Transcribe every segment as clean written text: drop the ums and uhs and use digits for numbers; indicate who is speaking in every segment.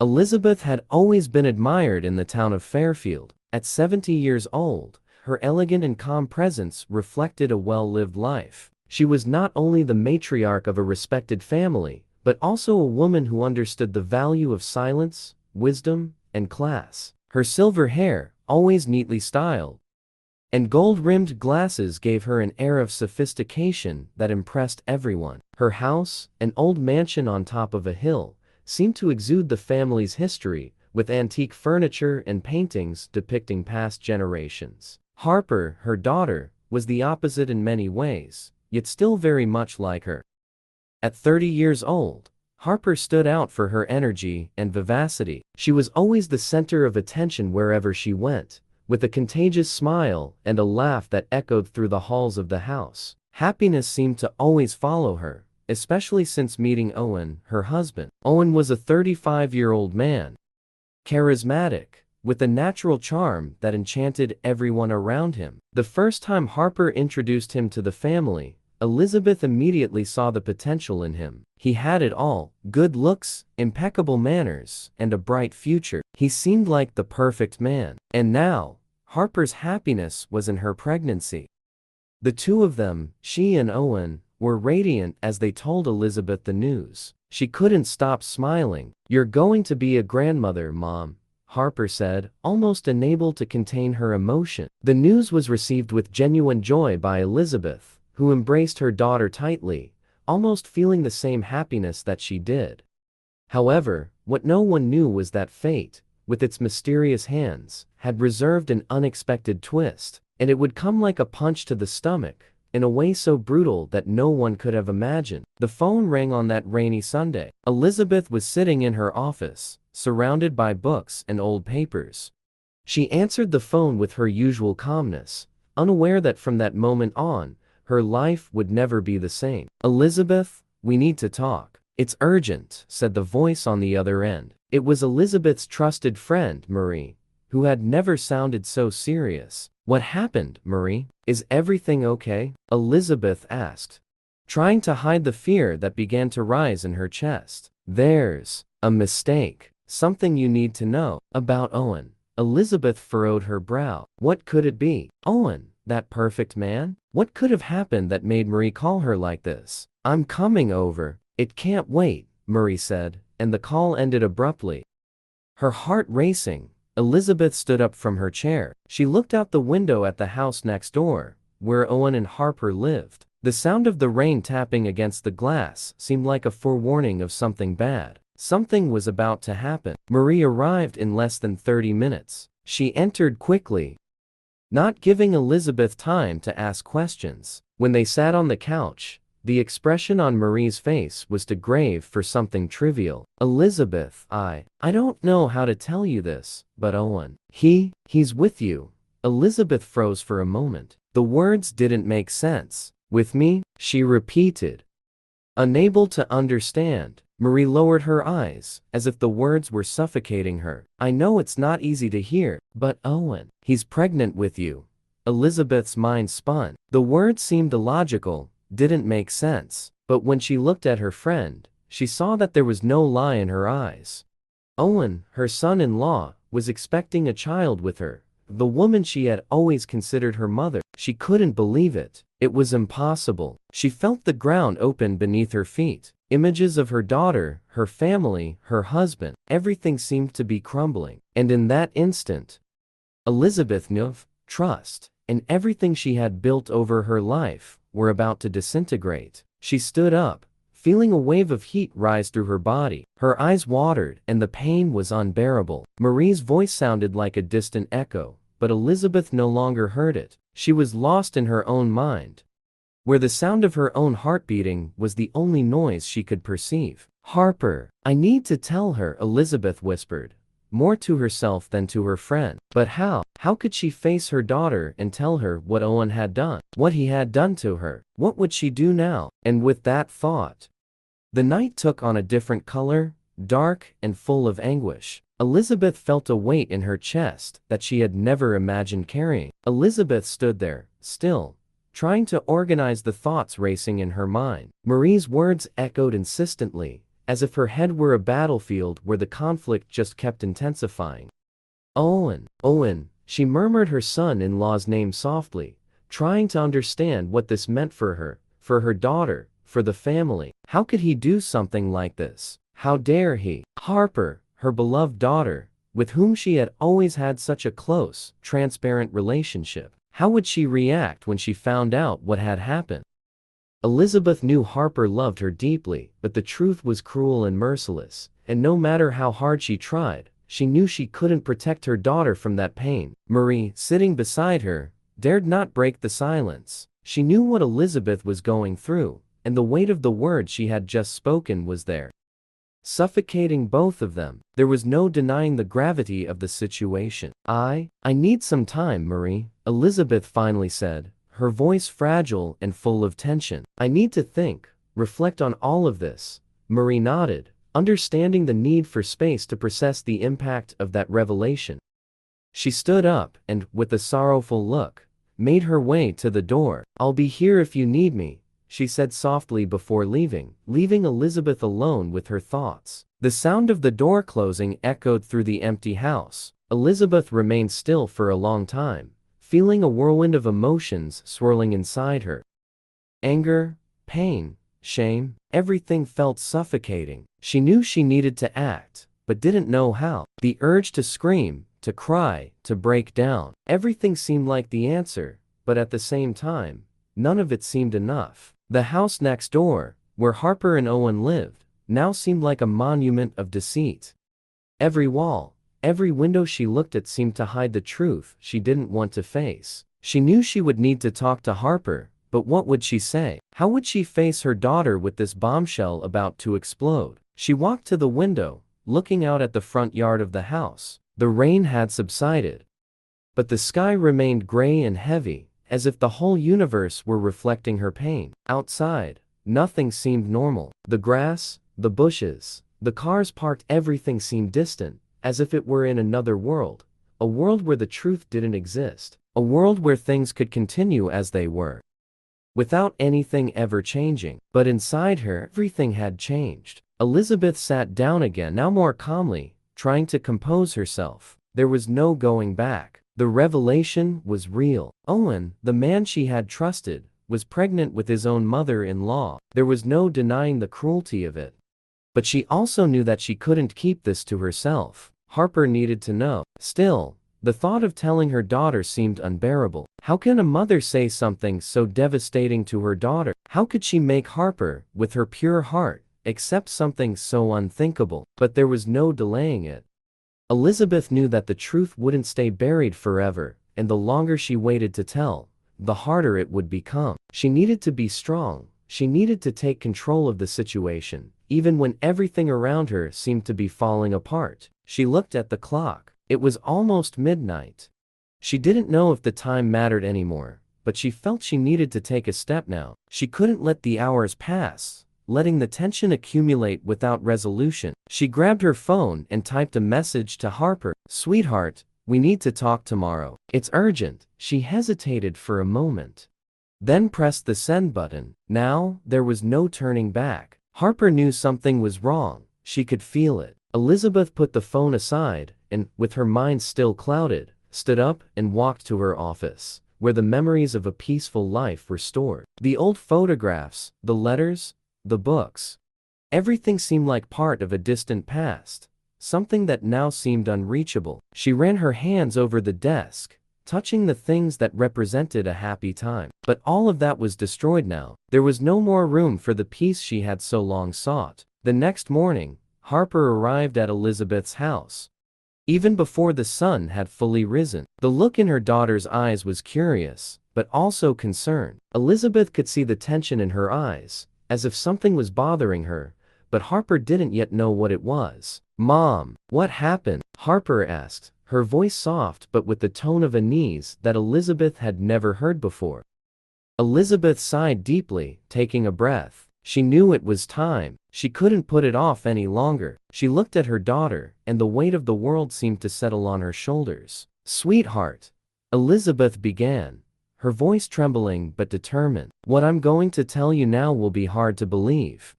Speaker 1: Elizabeth had always been admired in the town of Fairfield. At 70 years old, her elegant and calm presence reflected a well-lived life. She was not only the matriarch of a respected family, but also a woman who understood the value of silence, wisdom, and class. Her silver hair, always neatly styled, and gold-rimmed glasses gave her an air of sophistication that impressed everyone. Her house, an old mansion on top of a hill, seemed to exude the family's history, with antique furniture and paintings depicting past generations. Harper, her daughter, was the opposite in many ways, yet still very much like her. At 30 years old, Harper stood out for her energy and vivacity. She was always the center of attention wherever she went, with a contagious smile and a laugh that echoed through the halls of the house. Happiness seemed to always follow her, especially since meeting Owen, her husband. Owen was a 35-year-old man, charismatic, with a natural charm that enchanted everyone around him. The first time Harper introduced him to the family, Elizabeth immediately saw the potential in him. He had it all: good looks, impeccable manners, and a bright future. He seemed like the perfect man. And now, Harper's happiness was in her pregnancy. The two of them, she and Owen, were radiant as they told Elizabeth the news. She couldn't stop smiling. "You're going to be a grandmother, Mom," Harper said, almost unable to contain her emotion. The news was received with genuine joy by Elizabeth, who embraced her daughter tightly, almost feeling the same happiness that she did. However, what no one knew was that fate, with its mysterious hands, had reserved an unexpected twist, and it would come like a punch to the stomach, in a way so brutal that no one could have imagined. The phone rang on that rainy Sunday. Elizabeth was sitting in her office, surrounded by books and old papers. She answered the phone with her usual calmness, unaware that from that moment on, her life would never be the same. "Elizabeth, we need to talk. It's urgent," said the voice on the other end. It was Elizabeth's trusted friend, Marie, who had never sounded so serious. "What happened, Marie? Is everything okay?" Elizabeth asked, trying to hide the fear that began to rise in her chest. "There's a mistake. Something you need to know about Owen." Elizabeth furrowed her brow. What could it be? Owen, that perfect man? What could have happened that made Marie call her like this? "I'm coming over." "It can't wait," Marie said, and the call ended abruptly. Her heart racing, Elizabeth stood up from her chair. She looked out the window at the house next door, where Owen and Harper lived. The sound of the rain tapping against the glass seemed like a forewarning of something bad. Something was about to happen. Marie arrived in less than 30 minutes. She entered quickly, not giving Elizabeth time to ask questions. When they sat on the couch, the expression on Marie's face was too grave for something trivial. "Elizabeth, I don't know how to tell you this, but Owen, he's with you." Elizabeth froze for a moment. The words didn't make sense. "With me?" she repeated, unable to understand. Marie lowered her eyes, as if the words were suffocating her. "I know it's not easy to hear, but Owen, he's pregnant with you." Elizabeth's mind spun. The words seemed illogical, didn't make sense, but when she looked at her friend, she saw that there was no lie in her eyes. Owen, her son-in-law, was expecting a child with her, the woman she had always considered her mother. She couldn't believe it. It was impossible. She felt the ground open beneath her feet. Images of her daughter, her family, her husband, everything seemed to be crumbling. And in that instant, Elizabeth knew trust, and everything she had built over her life were about to disintegrate. She stood up, feeling a wave of heat rise through her body. Her eyes watered, and the pain was unbearable. Marie's voice sounded like a distant echo, but Elizabeth no longer heard it. She was lost in her own mind, where the sound of her own heart beating was the only noise she could perceive. "Harper, I need to tell her," Elizabeth whispered, more to herself than to her friend. But how? How could she face her daughter and tell her what Owen had done? What he had done to her? What would she do now? And with that thought, the night took on a different color, dark and full of anguish. Elizabeth felt a weight in her chest that she had never imagined carrying. Elizabeth stood there, still, trying to organize the thoughts racing in her mind. Marie's words echoed insistently, as if her head were a battlefield where the conflict just kept intensifying. Owen, Owen, she murmured her son-in-law's name softly, trying to understand what this meant for her daughter, for the family. How could he do something like this? How dare he? Harper, her beloved daughter, with whom she had always had such a close, transparent relationship. How would she react when she found out what had happened? Elizabeth knew Harper loved her deeply, but the truth was cruel and merciless, and no matter how hard she tried, she knew she couldn't protect her daughter from that pain. Marie, sitting beside her, dared not break the silence. She knew what Elizabeth was going through, and the weight of the words she had just spoken was there, suffocating both of them. There was no denying the gravity of the situation. I need some time, Marie, Elizabeth finally said, her voice fragile and full of tension. I need to think, reflect on all of this. Marie nodded, understanding the need for space to process the impact of that revelation. She stood up and, with a sorrowful look, made her way to the door. I'll be here if you need me, she said softly before leaving Elizabeth alone with her thoughts. The sound of the door closing echoed through the empty house. Elizabeth remained still for a long time, feeling a whirlwind of emotions swirling inside her. Anger, pain, shame, everything felt suffocating. She knew she needed to act, but didn't know how. The urge to scream, to cry, to break down. Everything seemed like the answer, but at the same time, none of it seemed enough. The house next door, where Harper and Owen lived, now seemed like a monument of deceit. Every wall, every window she looked at seemed to hide the truth she didn't want to face. She knew she would need to talk to Harper, but what would she say? How would she face her daughter with this bombshell about to explode? She walked to the window, looking out at the front yard of the house. The rain had subsided, but the sky remained gray and heavy, as if the whole universe were reflecting her pain. Outside, nothing seemed normal. The grass, the bushes, the cars parked, everything seemed distant, as if it were in another world, a world where the truth didn't exist, a world where things could continue as they were, without anything ever changing. But inside her, everything had changed. Elizabeth sat down again, now more calmly, trying to compose herself. There was no going back. The revelation was real. Owen, the man she had trusted, was pregnant with his own mother-in-law. There was no denying the cruelty of it. But she also knew that she couldn't keep this to herself. Harper needed to know. Still, the thought of telling her daughter seemed unbearable. How can a mother say something so devastating to her daughter? How could she make Harper, with her pure heart, accept something so unthinkable? But there was no delaying it. Elizabeth knew that the truth wouldn't stay buried forever, and the longer she waited to tell, the harder it would become. She needed to be strong. She needed to take control of the situation, even when everything around her seemed to be falling apart. She looked at the clock. It was almost midnight. She didn't know if the time mattered anymore, but she felt she needed to take a step now. She couldn't let the hours pass, letting the tension accumulate without resolution. She grabbed her phone and typed a message to Harper. "Sweetheart, we need to talk tomorrow. It's urgent." She hesitated for a moment, then pressed the send button. Now, there was no turning back. Harper knew something was wrong. She could feel it. Elizabeth put the phone aside and, with her mind still clouded, stood up and walked to her office, where the memories of a peaceful life were stored. The old photographs, the letters, the books. Everything seemed like part of a distant past, something that now seemed unreachable. She ran her hands over the desk, touching the things that represented a happy time. But all of that was destroyed now. There was no more room for the peace she had so long sought. The next morning, Harper arrived at Elizabeth's house, even before the sun had fully risen. The look in her daughter's eyes was curious, but also concerned. Elizabeth could see the tension in her eyes, as if something was bothering her, but Harper didn't yet know what it was. "Mom, what happened?" Harper asked, her voice soft but with the tone of unease that Elizabeth had never heard before. Elizabeth sighed deeply, taking a breath. She knew it was time. She couldn't put it off any longer. She looked at her daughter, and the weight of the world seemed to settle on her shoulders. "Sweetheart," Elizabeth began, her voice trembling but determined. "What I'm going to tell you now will be hard to believe.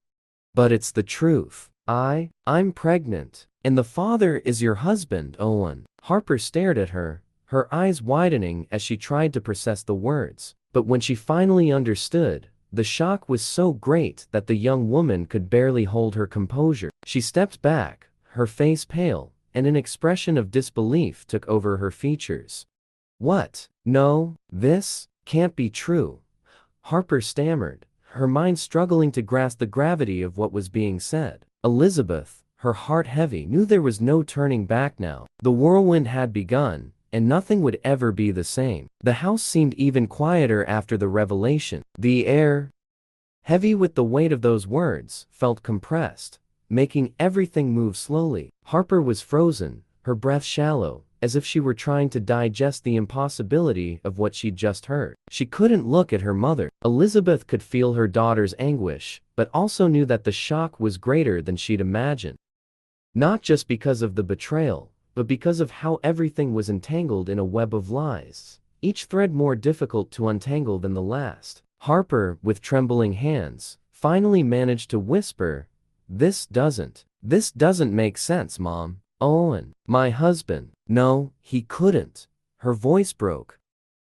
Speaker 1: But it's the truth. I'm pregnant. And the father is your husband, Owen. Harper stared at her, her eyes widening as she tried to process the words. But when she finally understood, the shock was so great that the young woman could barely hold her composure. She stepped back, her face pale, and an expression of disbelief took over her features. What? No, this can't be true. Harper stammered, her mind struggling to grasp the gravity of what was being said. Elizabeth, her heart heavy, knew there was no turning back now. The whirlwind had begun, and nothing would ever be the same. The house seemed even quieter after the revelation. The air, heavy with the weight of those words, felt compressed, making everything move slowly. Harper was frozen, her breath shallow, as if she were trying to digest the impossibility of what she'd just heard. She couldn't look at her mother. Elizabeth could feel her daughter's anguish, but also knew that the shock was greater than she'd imagined. Not just because of the betrayal, but because of how everything was entangled in a web of lies, each thread more difficult to untangle than the last. Harper, with trembling hands, finally managed to whisper, This doesn't make sense, Mom. Owen, my husband. No, he couldn't. Her voice broke,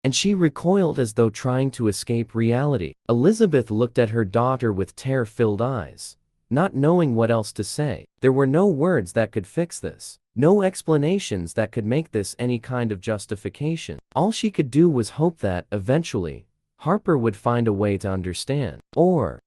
Speaker 1: and she recoiled as though trying to escape reality. Elizabeth looked at her daughter with tear-filled eyes, not knowing what else to say. There were no words that could fix this, no explanations that could make this any kind of justification. All she could do was hope that, eventually, Harper would find a way to understand, or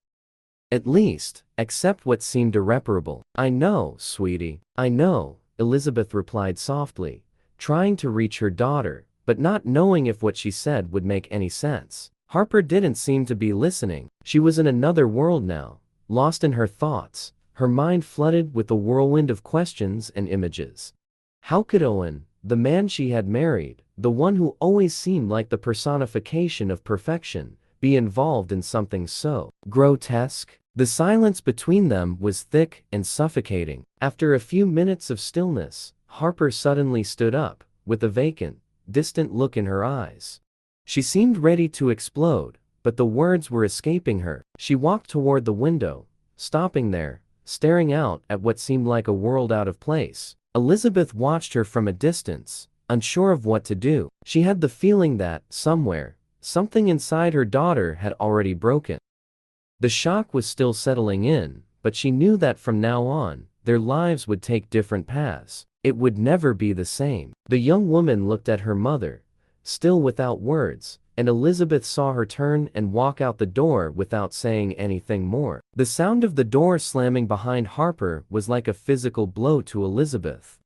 Speaker 1: at least, accept what seemed irreparable. I know, sweetie, I know, Elizabeth replied softly, trying to reach her daughter, but not knowing if what she said would make any sense. Harper didn't seem to be listening. She was in another world now, lost in her thoughts, her mind flooded with a whirlwind of questions and images. How could Owen, the man she had married, the one who always seemed like the personification of perfection, be involved in something so grotesque? The silence between them was thick and suffocating. After a few minutes of stillness, Harper suddenly stood up, with a vacant, distant look in her eyes. She seemed ready to explode, but the words were escaping her. She walked toward the window, stopping there, staring out at what seemed like a world out of place. Elizabeth watched her from a distance, unsure of what to do. She had the feeling that, somewhere, something inside her daughter had already broken. The shock was still settling in, but she knew that from now on, their lives would take different paths. It would never be the same. The young woman looked at her mother, still without words, and Elizabeth saw her turn and walk out the door without saying anything more. The sound of the door slamming behind Harper was like a physical blow to Elizabeth,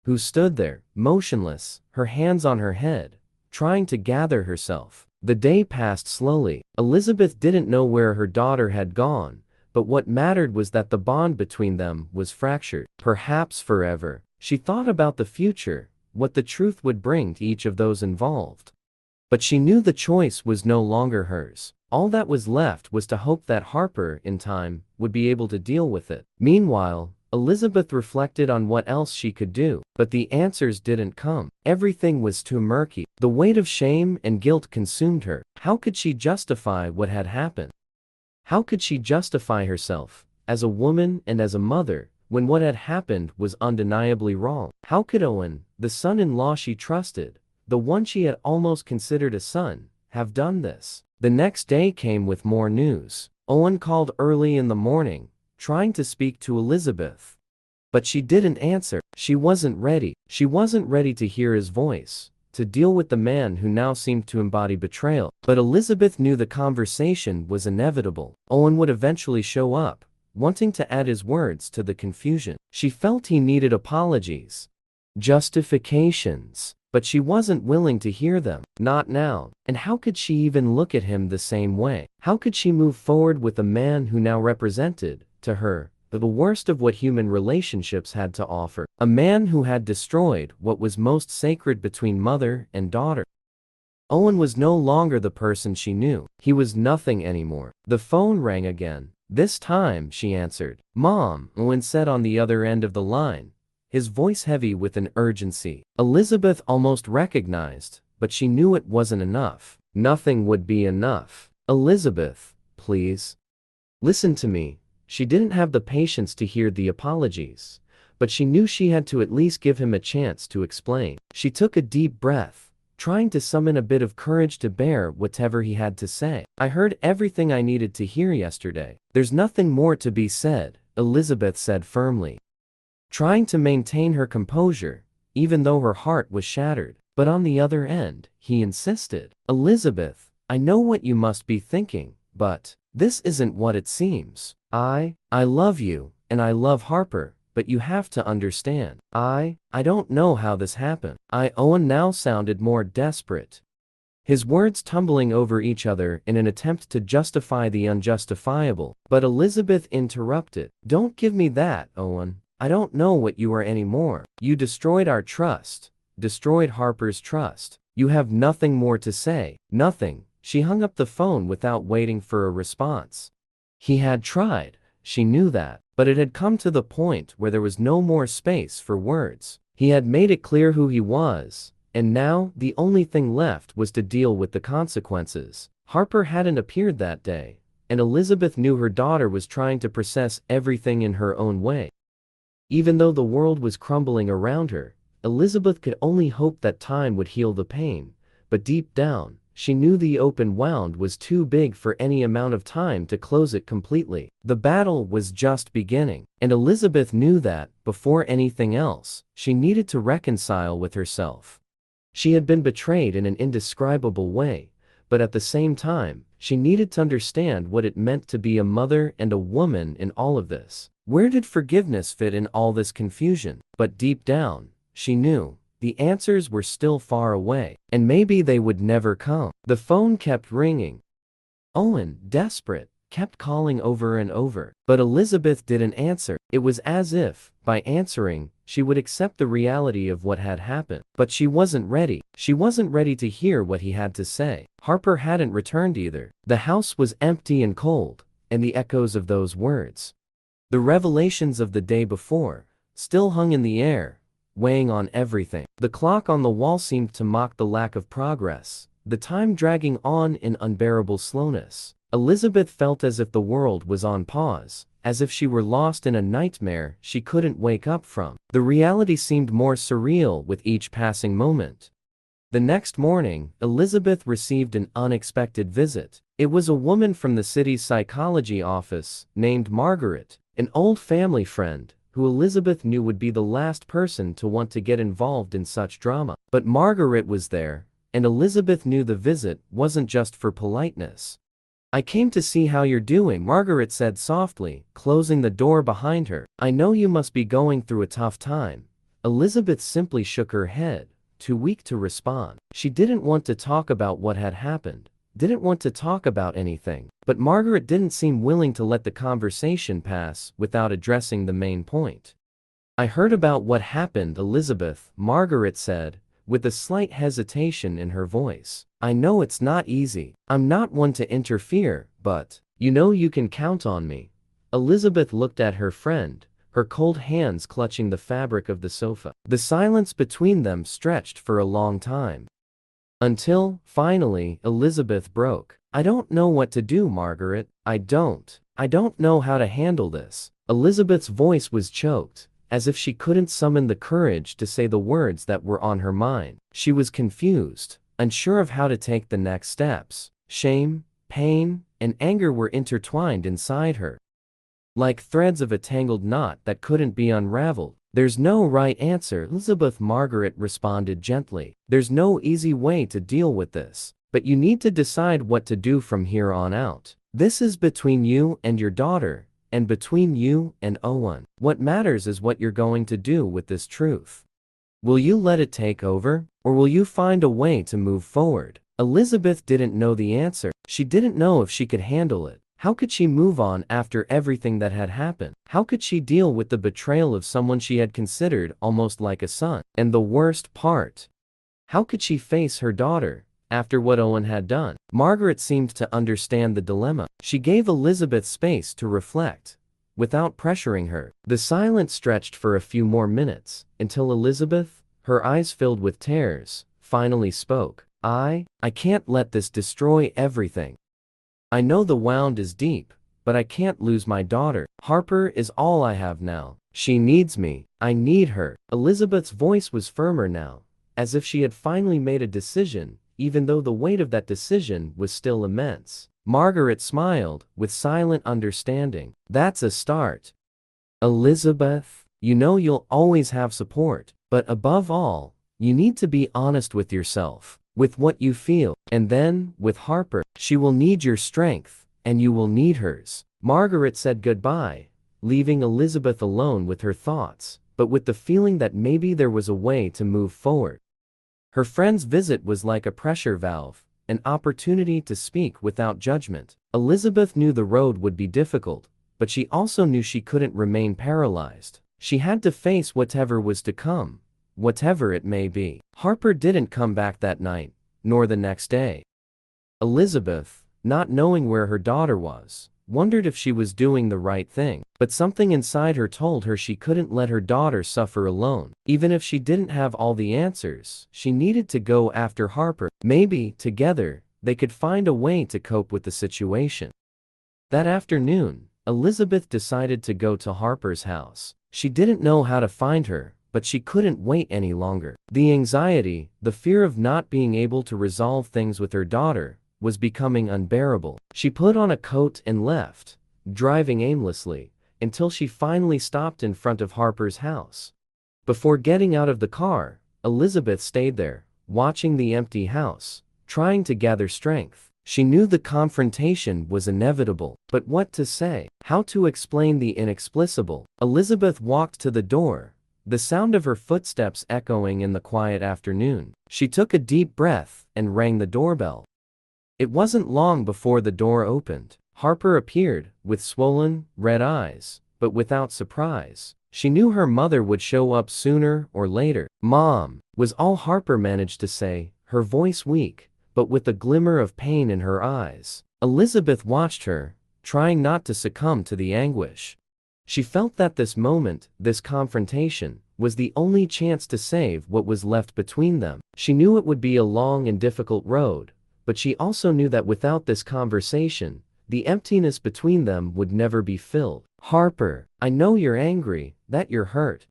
Speaker 1: who stood there, motionless, her hands on her head, trying to gather herself. The day passed slowly. Elizabeth didn't know where her daughter had gone, but what mattered was that the bond between them was fractured, perhaps forever. She thought about the future, what the truth would bring to each of those involved. But she knew the choice was no longer hers. All that was left was to hope that Harper, in time, would be able to deal with it. Meanwhile, Elizabeth reflected on what else she could do, but the answers didn't come. Everything was too murky. The weight of shame and guilt consumed her. How could she justify what had happened? How could she justify herself, as a woman and as a mother, when what had happened was undeniably wrong? How could Owen, the son-in-law she trusted, the one she had almost considered a son, have done this? The next day came with more news. Owen called early in the morning, trying to speak to Elizabeth. But she didn't answer. She wasn't ready. She wasn't ready to hear his voice, to deal with the man who now seemed to embody betrayal. But Elizabeth knew the conversation was inevitable. Owen would eventually show up, wanting to add his words to the confusion. She felt he needed apologies, justifications, but she wasn't willing to hear them. Not now. And how could she even look at him the same way? How could she move forward with a man who now represented, to her, the worst of what human relationships had to offer? A man who had destroyed what was most sacred between mother and daughter. Owen was no longer the person she knew. He was nothing anymore. The phone rang again. This time, she answered. Mom, Owen said on the other end of the line, his voice heavy with an urgency Elizabeth almost recognized, but she knew it wasn't enough. Nothing would be enough. Elizabeth, please. Listen to me. She didn't have the patience to hear the apologies, but she knew she had to at least give him a chance to explain. She took a deep breath, trying to summon a bit of courage to bear whatever he had to say. I heard everything I needed to hear yesterday. There's nothing more to be said, Elizabeth said firmly, trying to maintain her composure, even though her heart was shattered. But on the other end, he insisted. Elizabeth, I know what you must be thinking, but this isn't what it seems. I love you, and I love Harper, but you have to understand. I don't know how this happened. Owen now sounded more desperate, his words tumbling over each other in an attempt to justify the unjustifiable. But Elizabeth interrupted. Don't give me that, Owen. I don't know what you are anymore. You destroyed our trust, destroyed Harper's trust. You have nothing more to say. Nothing. She hung up the phone without waiting for a response. He had tried, she knew that, but it had come to the point where there was no more space for words. He had made it clear who he was, and now the only thing left was to deal with the consequences. Harper hadn't appeared that day, and Elizabeth knew her daughter was trying to process everything in her own way. Even though the world was crumbling around her, Elizabeth could only hope that time would heal the pain, but deep down, she knew the open wound was too big for any amount of time to close it completely. The battle was just beginning, and Elizabeth knew that, before anything else, she needed to reconcile with herself. She had been betrayed in an indescribable way, but at the same time, she needed to understand what it meant to be a mother and a woman in all of this. Where did forgiveness fit in all this confusion? But deep down, she knew the answers were still far away, and maybe they would never come. The phone kept ringing. Owen, desperate, kept calling over and over, but Elizabeth didn't answer. It was as if, by answering, she would accept the reality of what had happened. But she wasn't ready. She wasn't ready to hear what he had to say. Harper hadn't returned either. The house was empty and cold, and the echoes of those words, the revelations of the day before, still hung in the air, weighing on everything. The clock on the wall seemed to mock the lack of progress, the time dragging on in unbearable slowness. Elizabeth felt as if the world was on pause, as if she were lost in a nightmare she couldn't wake up from. The reality seemed more surreal with each passing moment. The next morning, Elizabeth received an unexpected visit. It was a woman from the city's psychology office, named Margaret, an old family friend, who Elizabeth knew would be the last person to want to get involved in such drama. But Margaret was there, and Elizabeth knew the visit wasn't just for politeness. I came to see how you're doing, Margaret said softly, closing the door behind her. I know you must be going through a tough time. Elizabeth simply shook her head, too weak to respond. She didn't want to talk about what had happened, didn't want to talk about anything, but Margaret didn't seem willing to let the conversation pass without addressing the main point. I heard about what happened, Elizabeth, Margaret said, with a slight hesitation in her voice. I know it's not easy. I'm not one to interfere, but you know you can count on me. Elizabeth looked at her friend, her cold hands clutching the fabric of the sofa. The silence between them stretched for a long time. Until, finally, Elizabeth broke. I don't know what to do, Margaret. I don't know how to handle this. Elizabeth's voice was choked, as if she couldn't summon the courage to say the words that were on her mind. She was confused, unsure of how to take the next steps. Shame, pain, and anger were intertwined inside her, like threads of a tangled knot that couldn't be unraveled. There's no right answer, Elizabeth, Margaret responded gently. There's no easy way to deal with this, but you need to decide what to do from here on out. This is between you and your daughter, and between you and Owen. What matters is what you're going to do with this truth. Will you let it take over, or will you find a way to move forward? Elizabeth didn't know the answer. She didn't know if she could handle it. How could she move on after everything that had happened? How could she deal with the betrayal of someone she had considered almost like a son? And the worst part, how could she face her daughter after what Owen had done? Margaret seemed to understand the dilemma. She gave Elizabeth space to reflect, without pressuring her. The silence stretched for a few more minutes, until Elizabeth, her eyes filled with tears, finally spoke. I can't let this destroy everything. I know the wound is deep, but I can't lose my daughter. Harper is all I have now. She needs me. I need her." Elizabeth's voice was firmer now, as if she had finally made a decision, even though the weight of that decision was still immense. Margaret smiled, with silent understanding. "That's a start. Elizabeth, you know you'll always have support, but above all, you need to be honest with yourself, with what you feel. And then, with Harper, she will need your strength, and you will need hers." Margaret said goodbye, leaving Elizabeth alone with her thoughts, but with the feeling that maybe there was a way to move forward. Her friend's visit was like a pressure valve, an opportunity to speak without judgment. Elizabeth knew the road would be difficult, but she also knew she couldn't remain paralyzed. She had to face whatever was to come, whatever it may be. Harper didn't come back that night, nor the next day. Elizabeth, not knowing where her daughter was, wondered if she was doing the right thing, but something inside her told her she couldn't let her daughter suffer alone. Even if she didn't have all the answers, she needed to go after Harper. Maybe, together, they could find a way to cope with the situation. That afternoon, Elizabeth decided to go to Harper's house. She didn't know how to find her, but she couldn't wait any longer. The anxiety, the fear of not being able to resolve things with her daughter, was becoming unbearable. She put on a coat and left, driving aimlessly, until she finally stopped in front of Harper's house. Before getting out of the car, Elizabeth stayed there, watching the empty house, trying to gather strength. She knew the confrontation was inevitable, but what to say? How to explain the inexplicable? Elizabeth walked to the door, the sound of her footsteps echoing in the quiet afternoon. She took a deep breath and rang the doorbell. It wasn't long before the door opened. Harper appeared, with swollen, red eyes, but without surprise. She knew her mother would show up sooner or later. "Mom," was all Harper managed to say, her voice weak, but with a glimmer of pain in her eyes. Elizabeth watched her, trying not to succumb to the anguish. She felt that this moment, this confrontation, was the only chance to save what was left between them. She knew it would be a long and difficult road, but she also knew that without this conversation, the emptiness between them would never be filled. "Harper, I know you're angry, that you're hurt.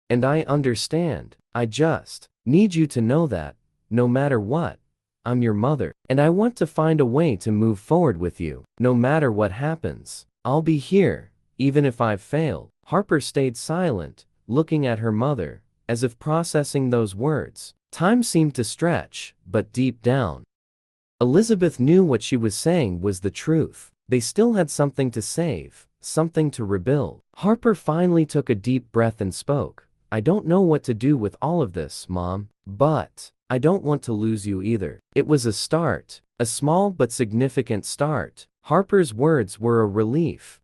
Speaker 1: And I understand. I just need you to know that, no matter what, I'm your mother. And I want to find a way to move forward with you. No matter what happens, I'll be here, even if I've failed." Harper stayed silent, looking at her mother, as if processing those words. Time seemed to stretch, but deep down, Elizabeth knew what she was saying was the truth. They still had something to save, something to rebuild. Harper finally took a deep breath and spoke. "I don't know what to do with all of this, Mom, but I don't want to lose you either." It was a start, a small but significant start. Harper's words were a relief,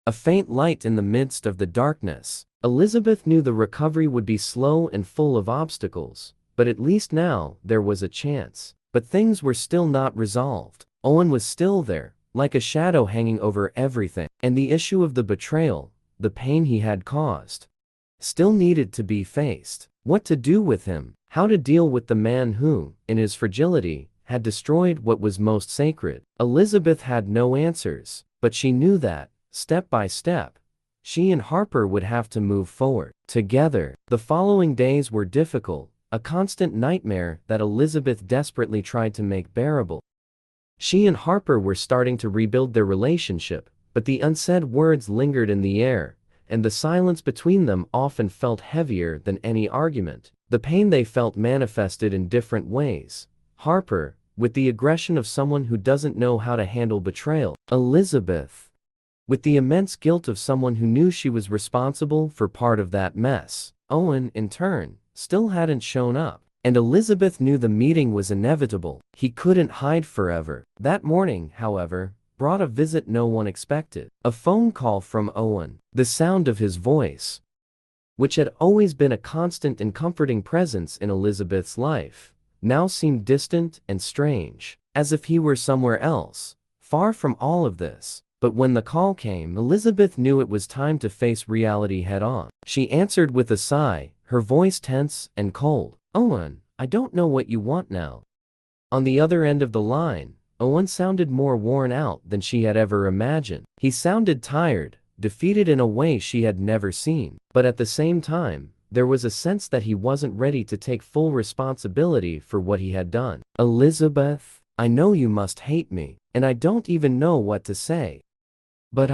Speaker 1: a faint light in the midst of the darkness. Elizabeth knew the recovery would be slow and full of obstacles, but at least now there was a chance. But things were still not resolved. Owen was still there, like a shadow hanging over everything. And the issue of the betrayal, the pain he had caused, still needed to be faced. What to do with him? How to deal with the man who, in his fragility, had destroyed what was most sacred? Elizabeth had no answers, but she knew that, step by step, she and Harper would have to move forward together. The following days were difficult, a constant nightmare that Elizabeth desperately tried to make bearable. She and Harper were starting to rebuild their relationship, but the unsaid words lingered in the air, and the silence between them often felt heavier than any argument. The pain they felt manifested in different ways. Harper, with the aggression of someone who doesn't know how to handle betrayal. Elizabeth, with the immense guilt of someone who knew she was responsible for part of that mess. Owen, in turn, still hadn't shown up, and Elizabeth knew the meeting was inevitable. He couldn't hide forever. That morning, however, brought a visit no one expected. A phone call from Owen. The sound of his voice, which had always been a constant and comforting presence in Elizabeth's life, now seemed distant and strange, as if he were somewhere else, far from all of this. But when the call came, Elizabeth knew it was time to face reality head-on. She answered with a sigh, her voice tense and cold. "Owen, I don't know what you want now." On the other end of the line, Owen sounded more worn out than she had ever imagined. He sounded tired, defeated in a way she had never seen. But at the same time, there was a sense that he wasn't ready to take full responsibility for what he had done. "Elizabeth, I know you must hate me, and I don't even know what to say. But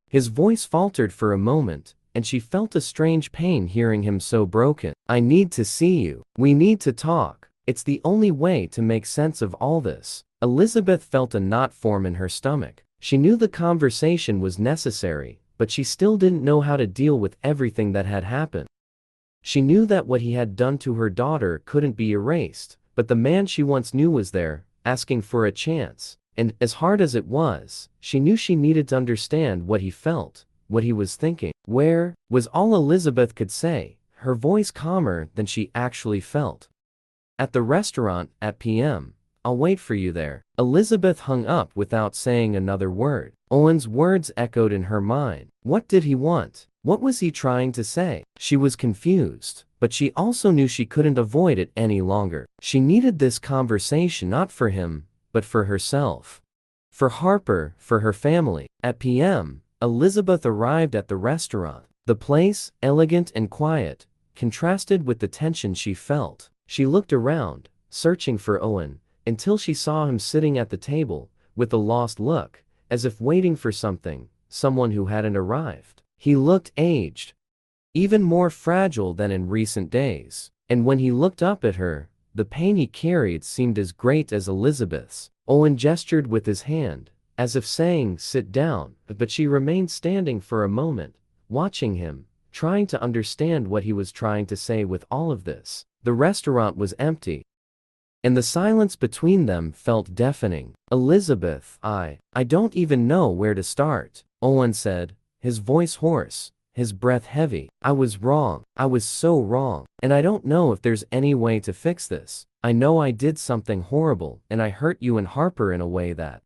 Speaker 1: His voice faltered for a moment, and she felt a strange pain hearing him so broken. "I need to see you. We need to talk. It's the only way to make sense of all this." Elizabeth felt a knot form in her stomach. She knew the conversation was necessary, but she still didn't know how to deal with everything that had happened. She knew that what he had done to her daughter couldn't be erased, but the man she once knew was there, asking for a chance. And, as hard as it was, she knew she needed to understand what he felt, what he was thinking. "Where?" was all Elizabeth could say, her voice calmer than she actually felt. "At the restaurant, at p.m. I'll wait for you there." Elizabeth hung up without saying another word. Owen's words echoed in her mind. What did he want? What was he trying to say? She was confused, but she also knew she couldn't avoid it any longer. She needed this conversation not for him, but for herself. For Harper, for her family. At p.m., Elizabeth arrived at the restaurant. The place, elegant and quiet, contrasted with the tension she felt. She looked around, searching for Owen, until she saw him sitting at the table, with a lost look, as if waiting for something, someone who hadn't arrived. He looked aged, even more fragile than in recent days. And when he looked up at her, the pain he carried seemed as great as Elizabeth's. Owen gestured with his hand, as if saying, "Sit down," but she remained standing for a moment, watching him, trying to understand what he was trying to say with all of this. The restaurant was empty, and the silence between them felt deafening. "Elizabeth, I don't even know where to start," Owen said, his voice hoarse, his breath heavy. "I was wrong. I was so wrong. And I don't know if there's any way to fix this. I know I did something horrible, and I hurt you and Harper in a way that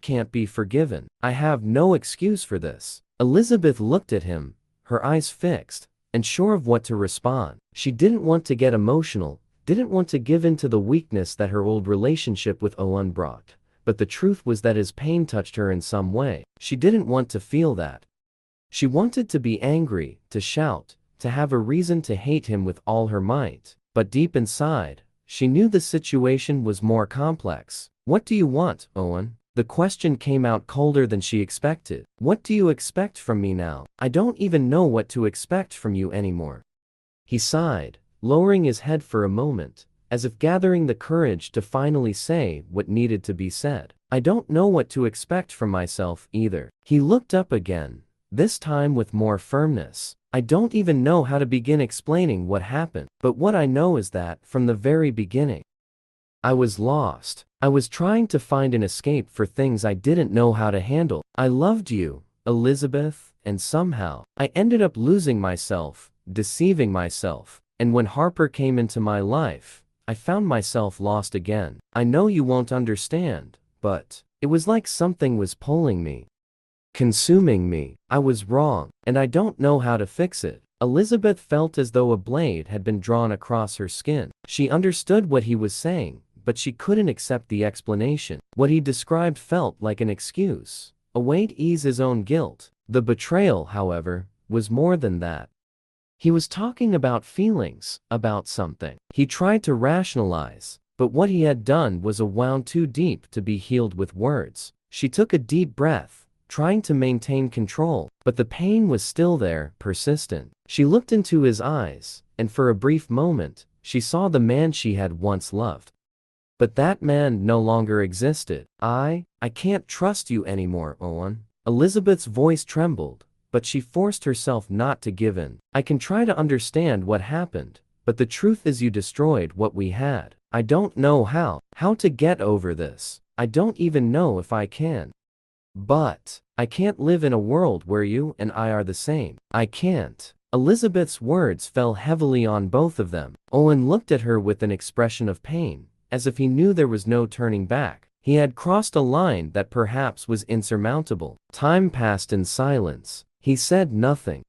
Speaker 1: can't be forgiven. I have no excuse for this." Elizabeth looked at him, her eyes fixed, unsure of what to respond. She didn't want to get emotional, didn't want to give in to the weakness that her old relationship with Owen brought. But the truth was that his pain touched her in some way. She didn't want to feel that. She wanted to be angry, to shout, to have a reason to hate him with all her might. But deep inside, she knew the situation was more complex. "What do you want, Owen?" The question came out colder than she expected. "What do you expect from me now? I don't even know what to expect from you anymore." He sighed, lowering his head for a moment, as if gathering the courage to finally say what needed to be said. "I don't know what to expect from myself either." He looked up again, this time with more firmness. "I don't even know how to begin explaining what happened, but what I know is that, from the very beginning, I was lost. I was trying to find an escape for things I didn't know how to handle. I loved you, Elizabeth, and somehow, I ended up losing myself, deceiving myself. And when Harper came into my life, I found myself lost again. I know you won't understand, but it was like something was pulling me, consuming me. I was wrong, and I don't know how to fix it." Elizabeth felt as though a blade had been drawn across her skin. She understood what he was saying, but she couldn't accept the explanation. What he described felt like an excuse, a way to ease his own guilt. The betrayal, however, was more than that. He was talking about feelings, about something. He tried to rationalize, but what he had done was a wound too deep to be healed with words. She took a deep breath, trying to maintain control, but the pain was still there, persistent. She looked into his eyes, and for a brief moment, she saw the man she had once loved. But that man no longer existed. I can't trust you anymore, Owen." Elizabeth's voice trembled, but she forced herself not to give in. "I can try to understand what happened, but the truth is you destroyed what we had. I don't know how to get over this. I don't even know if I can. But I can't live in a world where you and I are the same. I can't." Elizabeth's words fell heavily on both of them. Owen looked at her with an expression of pain, as if he knew there was no turning back. He had crossed a line that perhaps was insurmountable. Time passed in silence. He said nothing.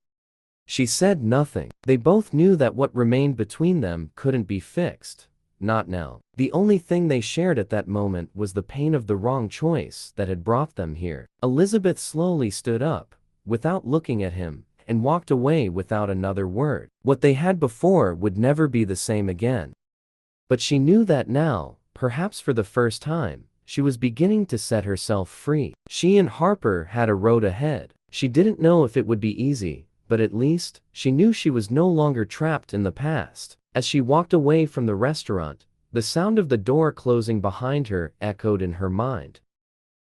Speaker 1: She said nothing. They both knew that what remained between them couldn't be fixed, not now. The only thing they shared at that moment was the pain of the wrong choice that had brought them here. Elizabeth slowly stood up, without looking at him, and walked away without another word. What they had before would never be the same again. But she knew that now, perhaps for the first time, she was beginning to set herself free. She and Harper had a road ahead. She didn't know if it would be easy, but at least, she knew she was no longer trapped in the past. As she walked away from the restaurant, the sound of the door closing behind her echoed in her mind.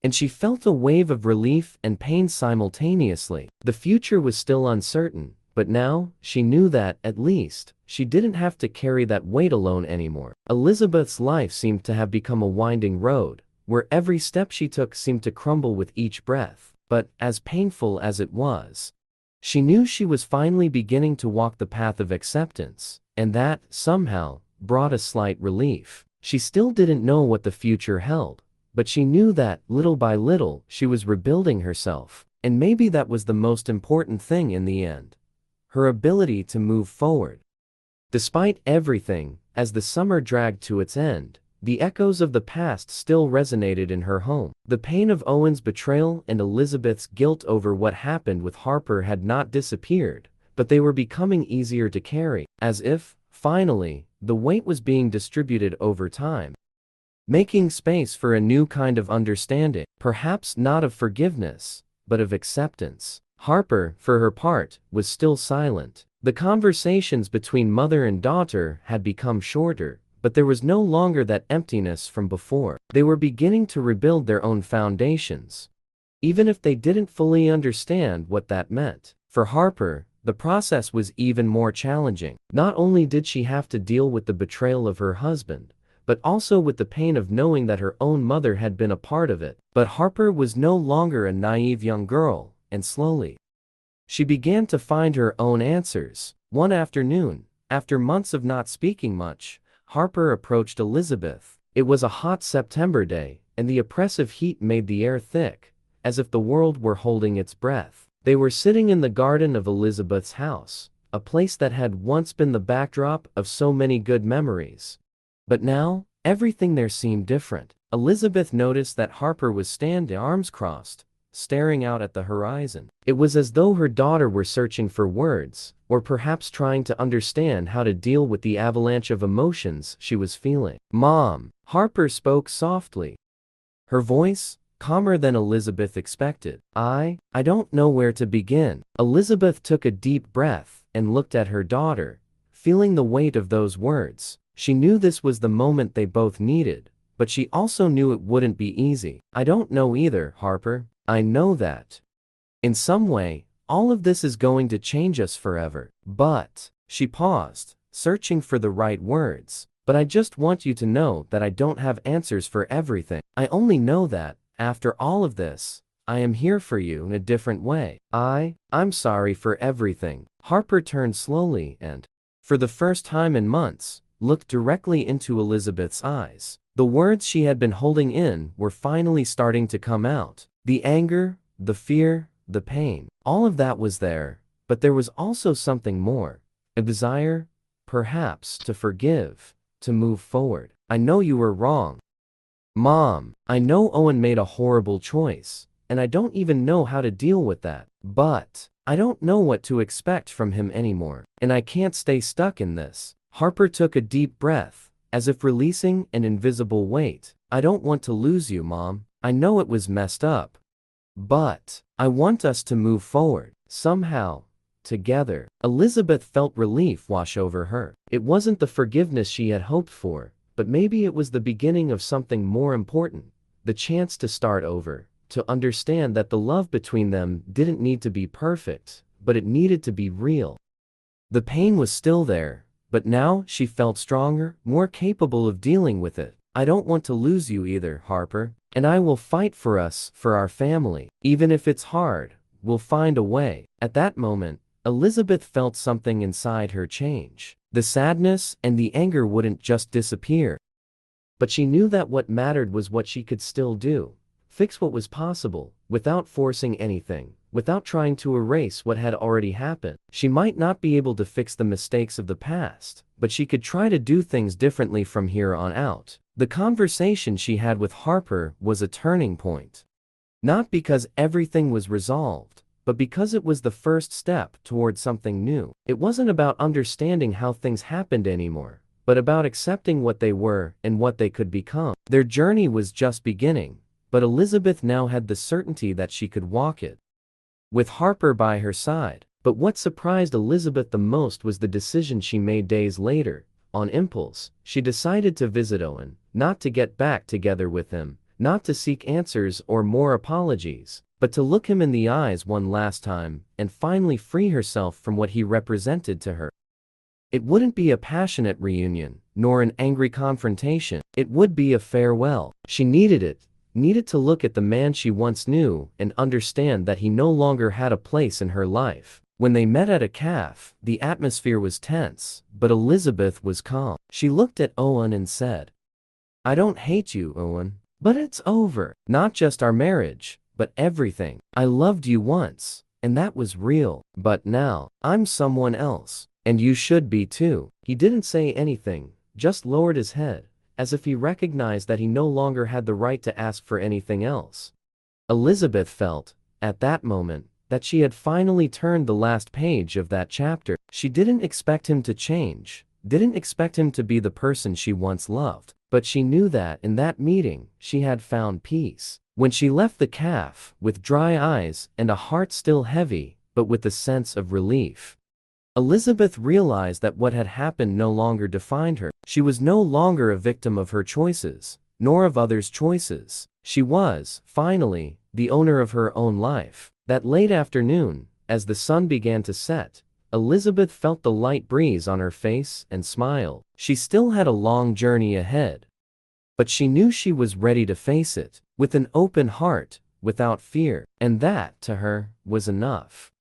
Speaker 1: And she felt a wave of relief and pain simultaneously. The future was still uncertain, but now, she knew that, at least, she didn't have to carry that weight alone anymore. Elizabeth's life seemed to have become a winding road, where every step she took seemed to crumble with each breath. But, as painful as it was, she knew she was finally beginning to walk the path of acceptance, and that, somehow, brought a slight relief. She still didn't know what the future held, but she knew that, little by little, she was rebuilding herself, and maybe that was the most important thing in the end. Her ability to move forward. Despite everything, as the summer dragged to its end, the echoes of the past still resonated in her home. The pain of Owen's betrayal and Elizabeth's guilt over what happened with Harper had not disappeared, but they were becoming easier to carry, as if, finally, the weight was being distributed over time, making space for a new kind of understanding, perhaps not of forgiveness, but of acceptance. Harper, for her part, was still silent. The conversations between mother and daughter had become shorter, but there was no longer that emptiness from before. They were beginning to rebuild their own foundations, even if they didn't fully understand what that meant. For Harper, the process was even more challenging. Not only did she have to deal with the betrayal of her husband, but also with the pain of knowing that her own mother had been a part of it. But Harper was no longer a naive young girl, and slowly, she began to find her own answers. One afternoon, after months of not speaking much, Harper approached Elizabeth. It was a hot September day, and the oppressive heat made the air thick, as if the world were holding its breath. They were sitting in the garden of Elizabeth's house, a place that had once been the backdrop of so many good memories. But now, everything there seemed different. Elizabeth noticed that Harper was standing arms crossed, staring out at the horizon. It was as though her daughter were searching for words, or perhaps trying to understand how to deal with the avalanche of emotions she was feeling. "Mom," Harper spoke softly, her voice calmer than Elizabeth expected. I don't know where to begin." Elizabeth took a deep breath and looked at her daughter, feeling the weight of those words. She knew this was the moment they both needed, but she also knew it wouldn't be easy. "I don't know either, Harper. I know that, in some way, all of this is going to change us forever. But," she paused, searching for the right words, "but I just want you to know that I don't have answers for everything. I only know that, after all of this, I am here for you in a different way. I'm sorry for everything." Harper turned slowly and, for the first time in months, looked directly into Elizabeth's eyes. The words she had been holding in were finally starting to come out. The anger, the fear, the pain, all of that was there, but there was also something more. A desire, perhaps, to forgive, to move forward. "I know you were wrong, Mom. I know Owen made a horrible choice, and I don't even know how to deal with that. But I don't know what to expect from him anymore, and I can't stay stuck in this." Harper took a deep breath, as if releasing an invisible weight. "I don't want to lose you, Mom. I know it was messed up, but I want us to move forward, somehow, together." Elizabeth felt relief wash over her. It wasn't the forgiveness she had hoped for, but maybe it was the beginning of something more important, the chance to start over, to understand that the love between them didn't need to be perfect, but it needed to be real. The pain was still there, but now she felt stronger, more capable of dealing with it. "I don't want to lose you either, Harper, and I will fight for us, for our family. Even if it's hard, we'll find a way." At that moment, Elizabeth felt something inside her change. The sadness and the anger wouldn't just disappear, but she knew that what mattered was what she could still do. fix what was possible, without forcing anything, without trying to erase what had already happened. She might not be able to fix the mistakes of the past, but she could try to do things differently from here on out. The conversation she had with Harper was a turning point. Not because everything was resolved, but because it was the first step toward something new. It wasn't about understanding how things happened anymore, but about accepting what they were and what they could become. Their journey was just beginning, but Elizabeth now had the certainty that she could walk it with Harper by her side. But what surprised Elizabeth the most was the decision she made days later. On impulse, she decided to visit Owen, not to get back together with him, not to seek answers or more apologies, but to look him in the eyes one last time and finally free herself from what he represented to her. It wouldn't be a passionate reunion, nor an angry confrontation. It would be a farewell. She needed it, needed to look at the man she once knew and understand that he no longer had a place in her life. When they met at a cafe, the atmosphere was tense, but Elizabeth was calm. She looked at Owen and said, "I don't hate you, Owen, but it's over. Not just our marriage, but everything. I loved you once, and that was real, but now, I'm someone else, and you should be too." He didn't say anything, just lowered his head, as if he recognized that he no longer had the right to ask for anything else. Elizabeth felt, at that moment, that she had finally turned the last page of that chapter. She didn't expect him to change, didn't expect him to be the person she once loved, but she knew that in that meeting, she had found peace. When she left the cafe, with dry eyes and a heart still heavy, but with a sense of relief, Elizabeth realized that what had happened no longer defined her. She was no longer a victim of her choices, nor of others' choices. She was, finally, the owner of her own life. That late afternoon, as the sun began to set, Elizabeth felt the light breeze on her face and smiled. She still had a long journey ahead, but she knew she was ready to face it, with an open heart, without fear, and that, to her, was enough.